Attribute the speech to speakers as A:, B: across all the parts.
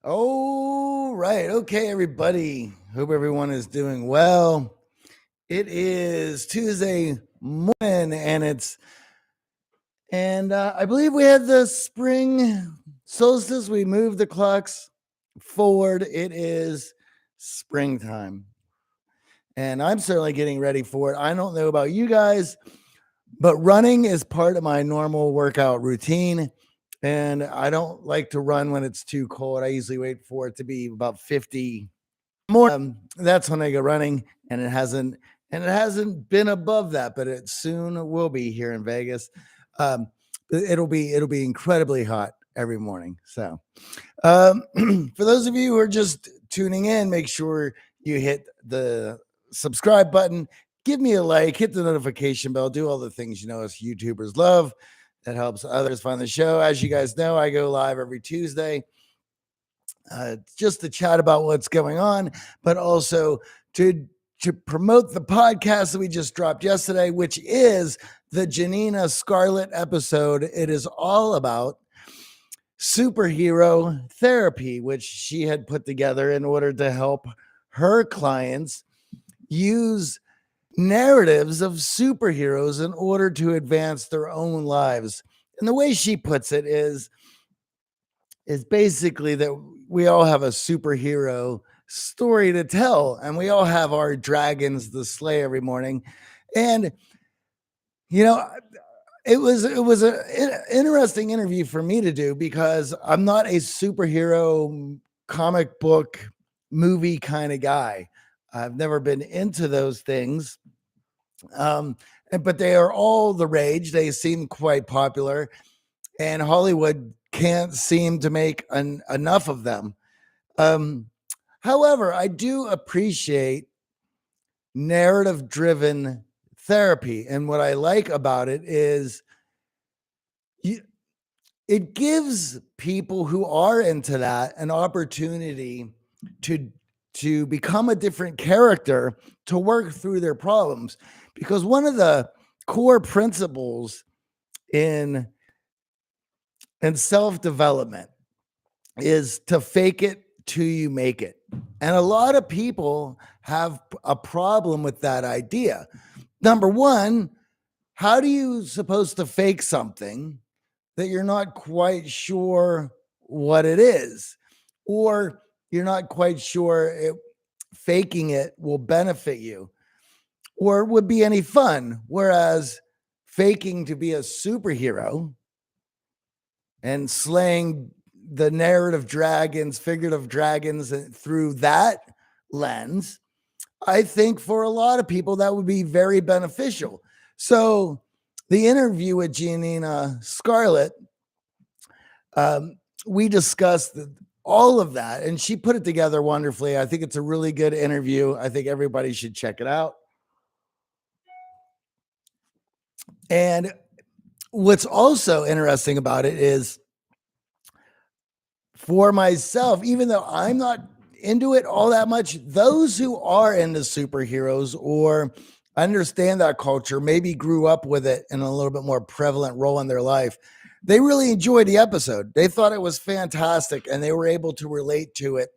A: Oh, right. Okay, everybody. Hope everyone is doing well. It is Tuesday morning, and I believe we had the spring solstice. We moved the clocks forward. It is springtime, and I'm certainly getting ready for it. I don't know about you guys, but running is part of my normal workout routine. And I don't like to run when it's too cold. I usually wait for it to be about 50 more. That's when I go running, and it hasn't been above that, but it soon will be here in Vegas. Um, it'll be incredibly hot every morning. So um, for those of you who are just tuning in, make sure you hit the subscribe button, give me a like, hit the notification bell, do all the things us YouTubers love. That helps others find the show. As you guys know, I go live every Tuesday just to chat about what's going on, but also to promote the podcast that we just dropped yesterday, which is the Janina Scarlet episode. It is all about superhero therapy, which she had put together in order to help her clients use narratives of superheroes in order to advance their own lives. And the way she puts it is basically that we all have a superhero story to tell, and we all have our dragons to slay every morning. And you know, it was an interesting interview for me to do because I'm not a superhero comic book movie kind of guy. I've never been into those things. But they are all the rage. They seem quite popular, and Hollywood can't seem to make enough of them. Um, However, I do appreciate narrative driven therapy. And what I like about it is you, it gives people who are into that an opportunity to to become a different character to work through their problems, because one of the core principles in self-development is to fake it till you make it. And a lot of people have a problem with that idea. Number one, how do you supposed to fake something that you're not quite sure what it is, or you're not quite sure faking it will benefit you or would be any fun? Whereas faking to be a superhero and slaying the narrative dragons, figurative dragons through that lens, I think for a lot of people that would be very beneficial. So the interview with Janina Scarlet, um, we discussed all of that, and she put it together wonderfully. I think it's a really good interview. I think everybody should check it out. And what's also interesting about it is, for myself, even though I'm not into it all that much, those who are into superheroes or understand that culture, maybe grew up with it in a little bit more prevalent role in their life, they really enjoyed the episode. They thought it was fantastic and they were able to relate to it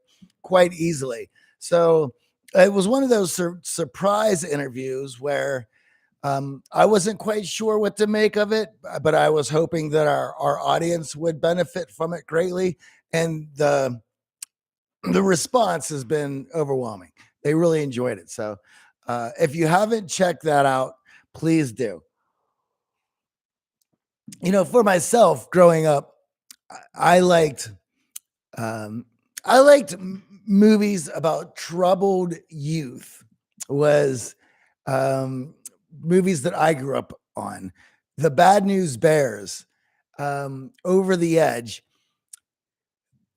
A: quite easily. So it was one of those surprise interviews where I wasn't quite sure what to make of it, but I was hoping that our audience would benefit from it greatly. And the response has been overwhelming. They really enjoyed it. So if you haven't checked that out, please do. For myself, growing up, I liked I liked movies about troubled youth. Was movies that I grew up on. The Bad News Bears, Over the Edge,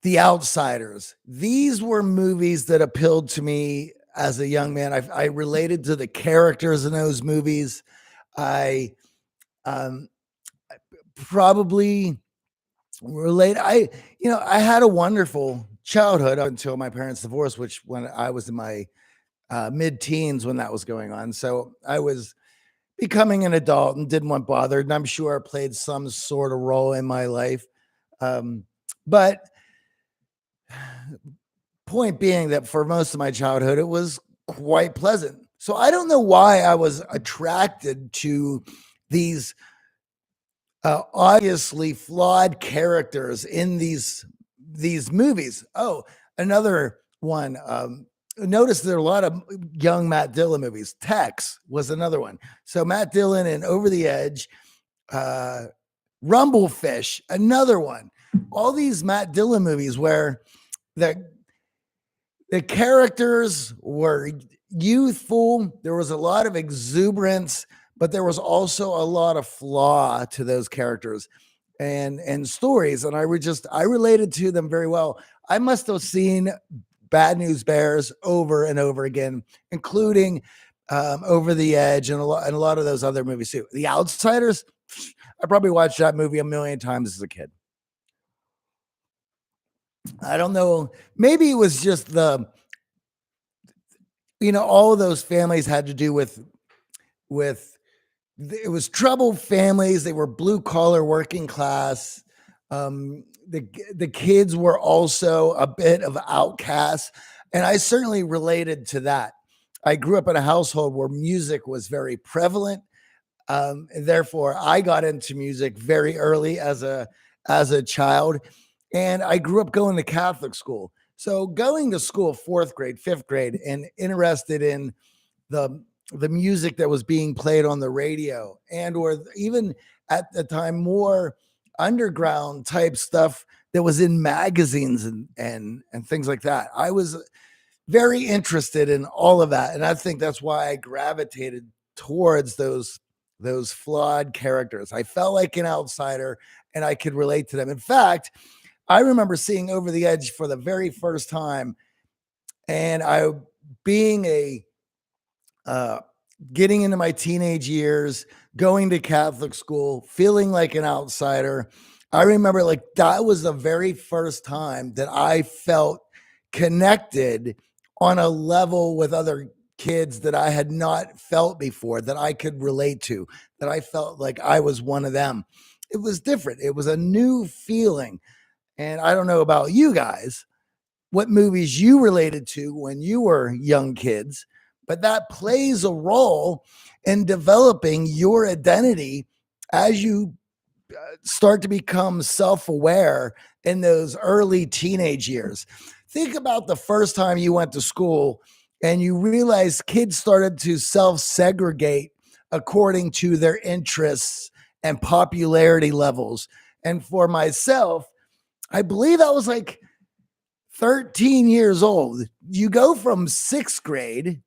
A: The Outsiders. These were movies that appealed to me as a young man. I related to the characters in those movies. I um, probably relate. I had a wonderful childhood up until my parents' divorce, which when I was in my mid-teens when that was going on. So I was becoming an adult and didn't want bothered. And I'm sure it played some sort of role in my life. But point being that for most of my childhood, it was quite pleasant. So I don't know why I was attracted to these obviously flawed characters in these movies. Oh, another one. Notice there are a lot of young Matt Dillon movies. Tex was another one. So Matt Dillon and Over the Edge, Rumblefish, another one. All these Matt Dillon movies where the characters were youthful. There was a lot of exuberance, but there was also a lot of flaw to those characters and stories. And I related to them very well. I must have seen Bad News Bears over and over again, including Over the Edge and a lot of those other movies too. The Outsiders, I probably watched that movie a million times as a kid. I don't know. Maybe it was just all of those families had to do with it was troubled families. They were blue collar, working class. The kids were also a bit of outcasts, and I certainly related to that. I grew up in a household where music was very prevalent. And therefore, I got into music very early as a child, and I grew up going to Catholic school. So going to school, 4th grade, 5th grade, and interested in the music that was being played on the radio, and or even at the time more underground type stuff that was in magazines and things like that. I was very interested in all of that, and I think that's why I gravitated towards those flawed characters. I felt like an outsider and I could relate to them. In fact, I remember seeing Over the Edge for the very first time, and I being getting into my teenage years, going to Catholic school, feeling like an outsider. I remember like that was the very first time that I felt connected on a level with other kids that I had not felt before, that I could relate to, that I felt like I was one of them. It was different. It was a new feeling. And I don't know about you guys, what movies you related to when you were young kids, but that plays a role in developing your identity as you start to become self-aware in those early teenage years. Think about the first time you went to school and you realized kids started to self-segregate according to their interests and popularity levels. And for myself, I believe I was like 13 years old. You go from 6th grade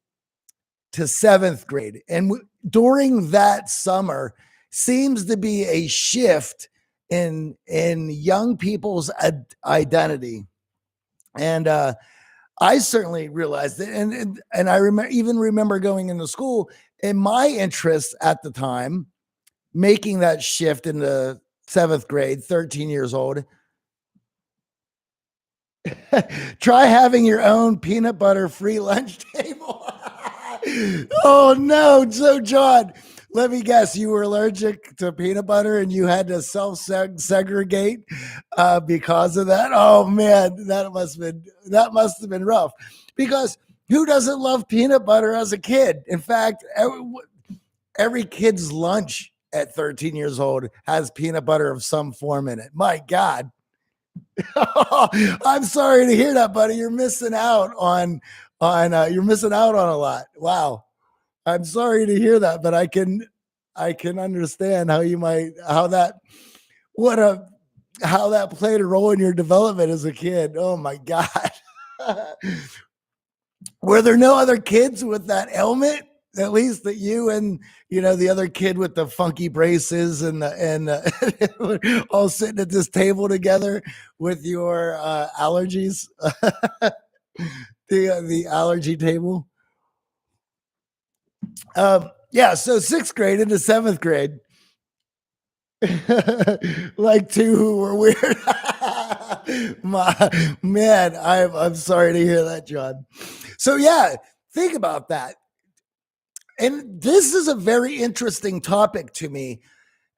A: to 7th grade. And during that summer seems to be a shift in young people's identity. And I certainly realized it. And I remember going into school and my interests at the time, making that shift in the 7th grade, 13 years old. Try having your own peanut butter free lunch table. Oh no. So John, let me guess, you were allergic to peanut butter and you had to segregate because of that. Oh man, that must have been rough, because who doesn't love peanut butter as a kid? In fact, every kid's lunch at 13 years old has peanut butter of some form in it. My God. I'm sorry to hear that, buddy. You're missing out on a lot. Wow. I'm sorry to hear that, but I can understand how that played a role in your development as a kid. Oh my God. Were there no other kids with that ailment? At least that you and the other kid with the funky braces and all sitting at this table together with your allergies, the allergy table. Yeah, so 6th grade into 7th grade, like two who were weird. Man, I'm sorry to hear that, John. So yeah, think about that. And this is a very interesting topic to me.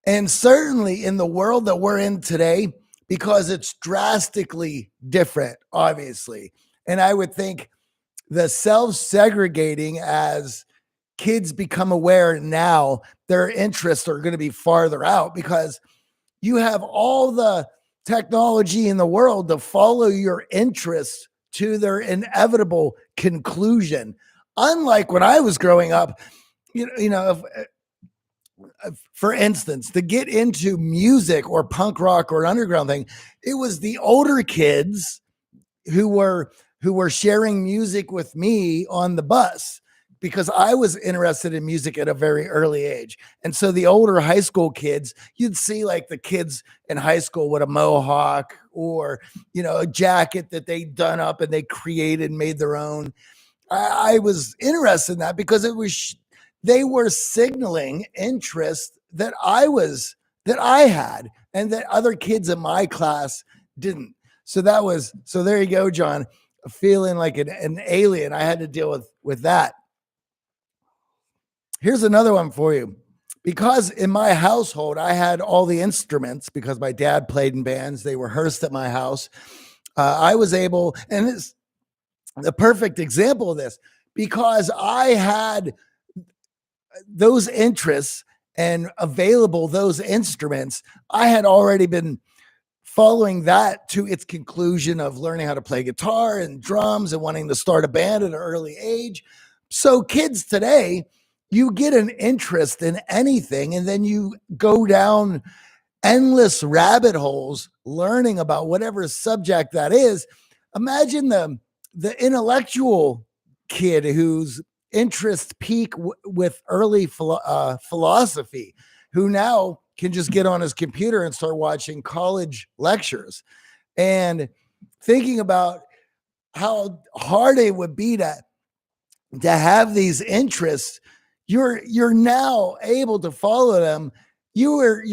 A: And certainly in the world that we're in today, because it's drastically different, obviously. And I would think the self-segregating, as kids become aware now, their interests are going to be farther out because you have all the technology in the world to follow your interests to their inevitable conclusion. Unlike when I was growing up, for instance, to get into music or punk rock or an underground thing, it was the older kids who were sharing music with me on the bus because I was interested in music at a very early age. And so the older high school kids, you'd see like the kids in high school with a mohawk or, a jacket that they'd done up and they created and made their own. I was interested in that because they were signaling interest that I had and that other kids in my class didn't. So there you go, John, feeling like an alien. I had to deal with that. Here's another one for you. Because in my household, I had all the instruments because my dad played in bands. They rehearsed at my house. I was able, and it's the perfect example of this, because I had those interests and available those instruments, I had already been following that to its conclusion of learning how to play guitar and drums and wanting to start a band at an early age. So kids today, you get an interest in anything and then you go down endless rabbit holes learning about whatever subject that is. Imagine the intellectual kid whose interests peak with early philosophy, who now can just get on his computer and start watching college lectures and thinking about how hard it would be to have these interests. You're now able to follow them. You're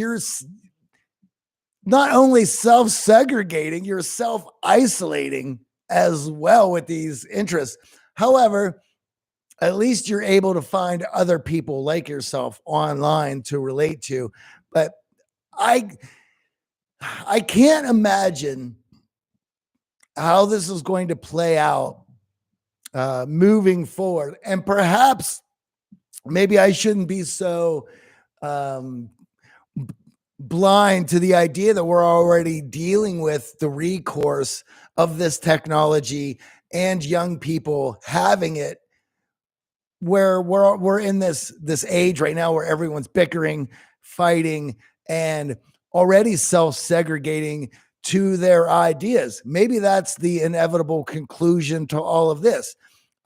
A: not only self-segregating, you're self-isolating as well with these interests. However, at least you're able to find other people like yourself online to relate to. But I can't imagine how this is going to play out moving forward. And perhaps maybe I shouldn't be so blind to the idea that we're already dealing with the recourse of this technology and young people having it, where we're in this age right now where everyone's bickering, fighting, and already self-segregating to their ideas. Maybe that's the inevitable conclusion to all of this.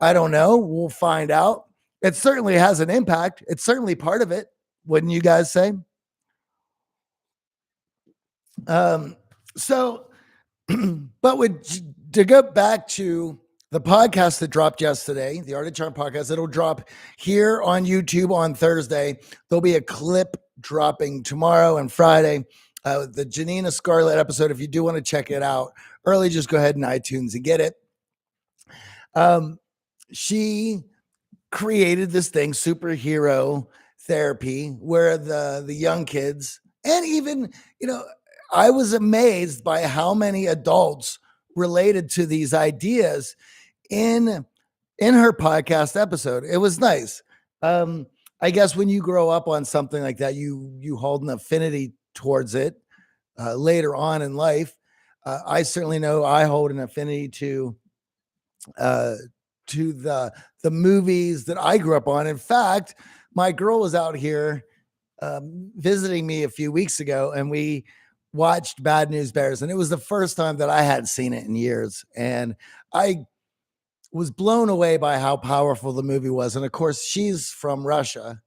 A: I don't know. We'll find out. It certainly has an impact. It's certainly part of it. Wouldn't you guys say? So, but to go back to the podcast that dropped yesterday, the Art of Charm podcast, it'll drop here on YouTube on Thursday. There'll be a clip dropping tomorrow and Friday. The Janina Scarlet episode, if you do want to check it out early, just go ahead and iTunes and get it. She created this thing, superhero therapy, where the young kids, and even, I was amazed by how many adults related to these ideas in her podcast episode. It was nice. I guess when you grow up on something like that, you hold an affinity towards it later on in life. I certainly know I hold an affinity to the movies that I grew up on. In fact, my girl was out here visiting me a few weeks ago, and we watched Bad News Bears, and it was the first time that I had seen it in years, and I was blown away by how powerful the movie was. And of course, she's from Russia,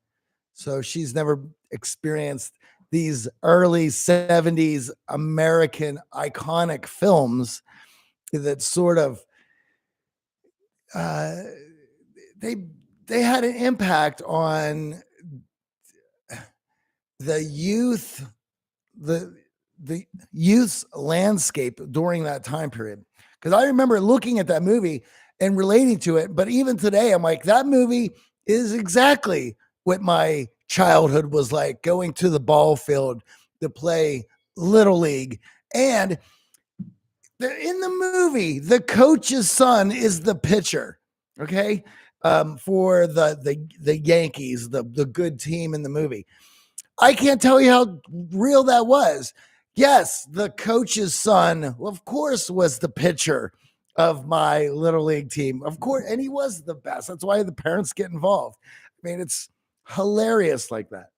A: so she's never experienced these early 70s American iconic films that sort of they had an impact on the youth, the youth's landscape during that time period. Because I remember looking at that movie and relating to it. But even today, I'm like, that movie is exactly what my childhood was like, going to the ball field to play Little League. And in the movie, the coach's son is the pitcher. Okay. For the Yankees, the good team in the movie. I can't tell you how real that was. Yes, the coach's son, of course, was the pitcher of my Little League team. Of course, and he was the best. That's why the parents get involved. I mean, it's hilarious like that.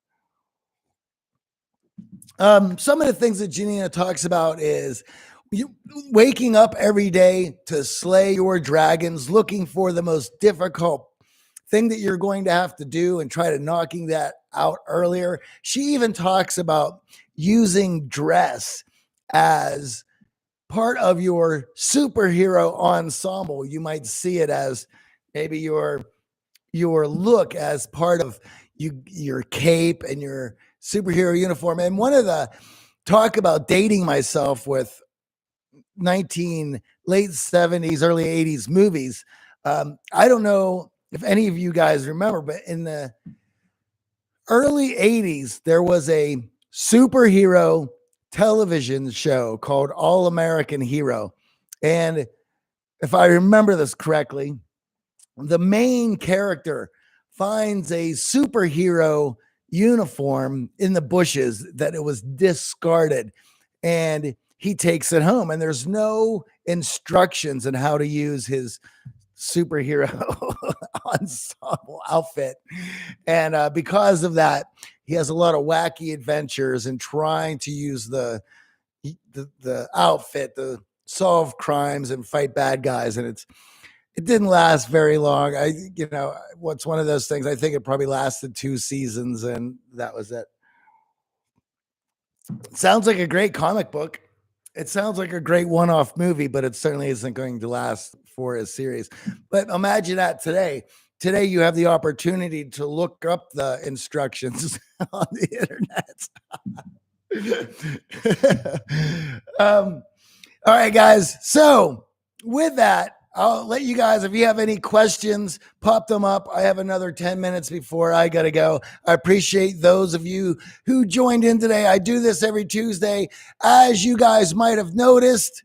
A: Some of the things that Janina talks about is you waking up every day to slay your dragons, looking for the most difficult thing that you're going to have to do and try to knocking that out earlier. She even talks about using dress as part of your superhero ensemble. You might see it as maybe your look as part of your cape and your superhero uniform. And one of the talk about dating myself with 19 late 70s, early 80s movies. I don't know if any of you guys remember, but in the early 80s, there was a superhero television show called All American Hero. And if I remember this correctly, the main character finds a superhero uniform in the bushes that it was discarded, and he takes it home, and there's no instructions on how to use his superhero ensemble outfit. And because of that, he has a lot of wacky adventures and trying to use the outfit to solve crimes and fight bad guys. And it didn't last very long. What's one of those things? I think it probably lasted 2 seasons, and that was it. Sounds like a great comic book. It sounds like a great one-off movie, but it certainly isn't going to last for a series. But imagine that today. Today, you have the opportunity to look up the instructions on the internet. All right, guys. So with that, I'll let you guys, if you have any questions, pop them up. I have another 10 minutes before I got to go. I appreciate those of you who joined in today. I do this every Tuesday. As you guys might have noticed,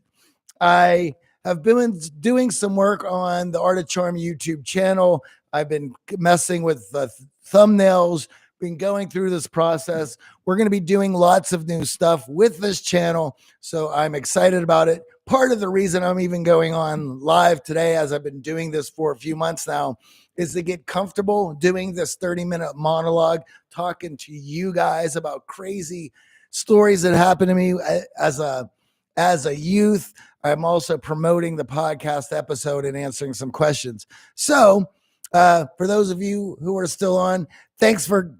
A: I have been doing some work on the Art of Charm YouTube channel. I've been messing with the thumbnails, been going through this process. We're going to be doing lots of new stuff with this channel, so I'm excited about it. Part of the reason I'm even going on live today, as I've been doing this for a few months now, is to get comfortable doing this 30-minute monologue, talking to you guys about crazy stories that happened to me as a youth. I'm also promoting the podcast episode and answering some questions. So for those of you who are still on, thanks for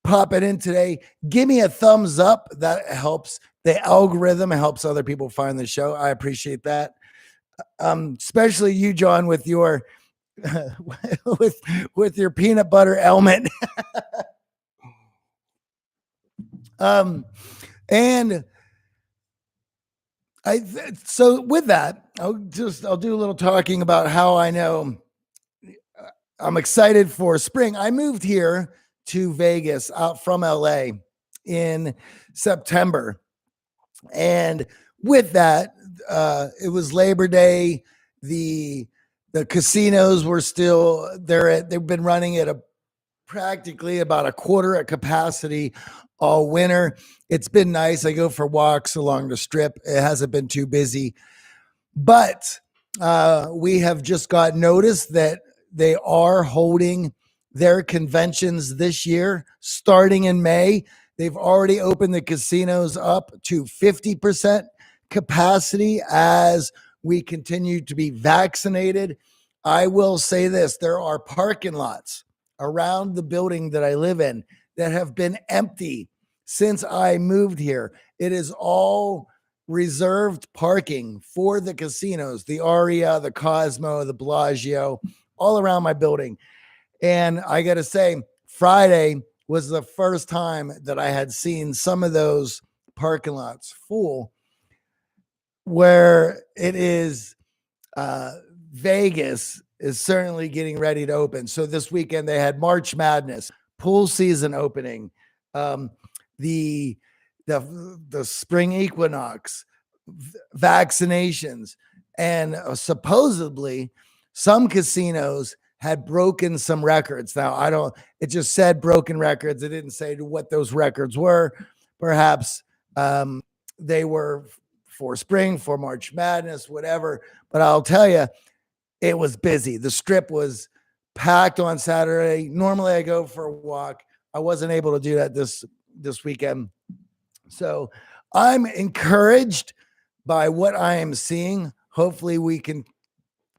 A: popping in today. Give me a thumbs up. That helps the algorithm. It helps other people find the show. I appreciate that. Especially you, John, with your with your peanut butter helmet. And so with that, I'll do a little talking about how I know I'm excited for spring. I moved here to Vegas out from LA in September. And with that, it was Labor Day. The casinos were still there. They've been running at practically about a quarter at capacity all winter. It's been nice. I go for walks along the strip. It hasn't been too busy, but we have just got notice that they are holding their conventions this year, starting in May. They've already opened the casinos up to 50% capacity as we continue to be vaccinated. I will say this, there are parking lots around the building that I live in that have been empty since I moved here. It is all reserved parking for the casinos, the Aria, the Cosmo, the Bellagio, all around my building. And I got to say, Friday was the first time that I had seen some of those parking lots full, where it is Vegas is certainly getting ready to open. So this weekend they had March Madness, pool season opening, um, the the spring equinox, vaccinations, and supposedly some casinos had broken some records. Now I don't. It just said broken records. It didn't say what those records were. Perhaps they were for spring, for March Madness, whatever. But I'll tell you, it was busy. The strip was packed on Saturday. Normally I go for a walk. I wasn't able to do that this weekend. So I'm encouraged by what I am seeing. Hopefully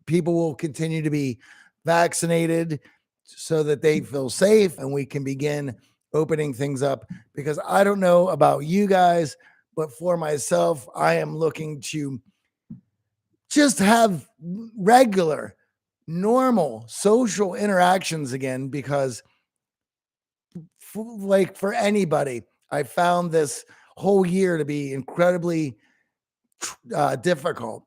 A: people will continue to be vaccinated so that they feel safe and we can begin opening things up, because I don't know about you guys, but for myself, I am looking to just have regular, normal social interactions again, because like for anybody, I found this whole year to be incredibly difficult.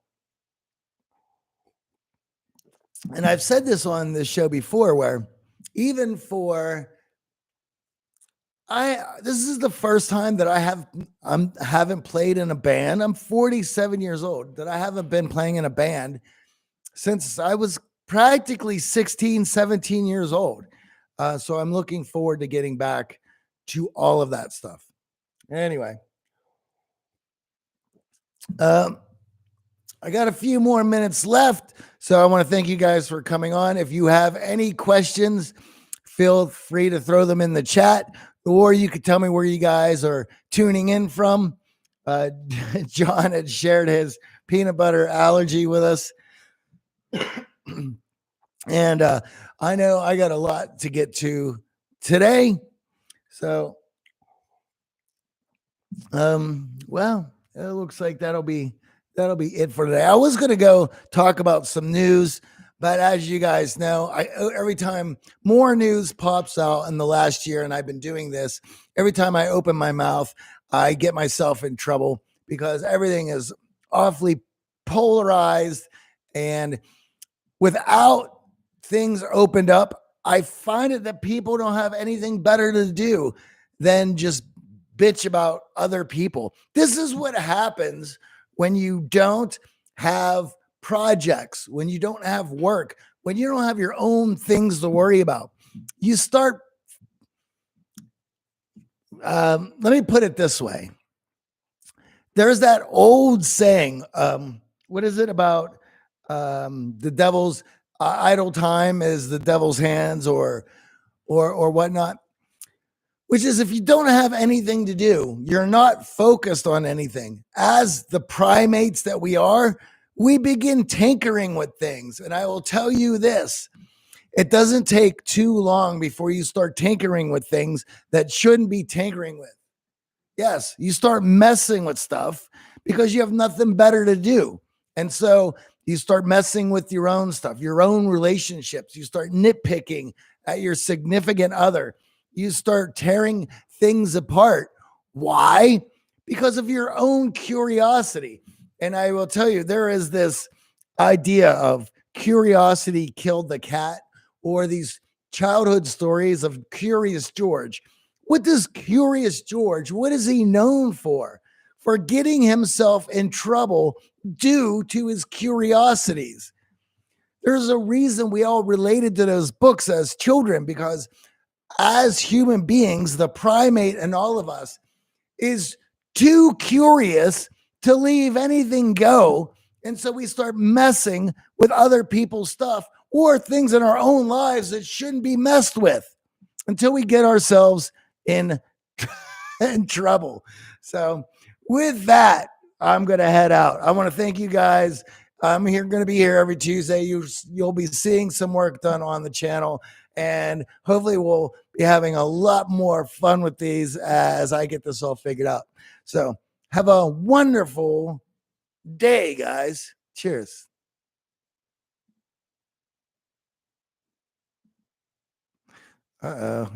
A: And I've said this on this show before, where even for this is the first time that I haven't played in a band. I'm 47 years old, that I haven't been playing in a band since I was practically 16, 17 years old. So I'm looking forward to getting back to all of that stuff. Anyway, I got a few more minutes left, so I want to thank you guys for coming on. If you have any questions, feel free to throw them in the chat, or you could tell me where you guys are tuning in from. John had shared his peanut butter allergy with us. And I know I got a lot to get to today. So, well, it looks like that'll be it for today. I was going to go talk about some news, but as you guys know, every time more news pops out in the last year, and I've been doing this, every time I open my mouth, I get myself in trouble because everything is awfully polarized, and without things opened up, I find it that people don't have anything better to do than just bitch about other people. This is what happens when you don't have projects, when you don't have work, when you don't have your own things to worry about. You start, let me put it this way. There's that old saying, what is it about the devil's idle time is the devil's hands, or whatnot, which is if you don't have anything to do, you're not focused on anything. As the primates that we are, we begin tinkering with things. And I will tell you this, it doesn't take too long before you start tinkering with things that shouldn't be tinkering with. Yes, you start messing with stuff because you have nothing better to do. And so you start messing with your own stuff, your own relationships. You start nitpicking at your significant other. You start tearing things apart. Why? Because of your own curiosity. And I will tell you, there is this idea of curiosity killed the cat, or these childhood stories of Curious George. What does Curious George, what is he known for? For getting himself in trouble due to his curiosities. There's a reason we all related to those books as children, because as human beings, the primate in all of us is too curious to leave anything go. And so we start messing with other people's stuff or things in our own lives that shouldn't be messed with until we get ourselves in trouble. So with that, I'm going to head out. I want to thank you guys. I'm going to be here every Tuesday. You'll be seeing some work done on the channel, and hopefully we'll be having a lot more fun with these as I get this all figured out. So have a wonderful day, guys. Cheers. Uh-oh.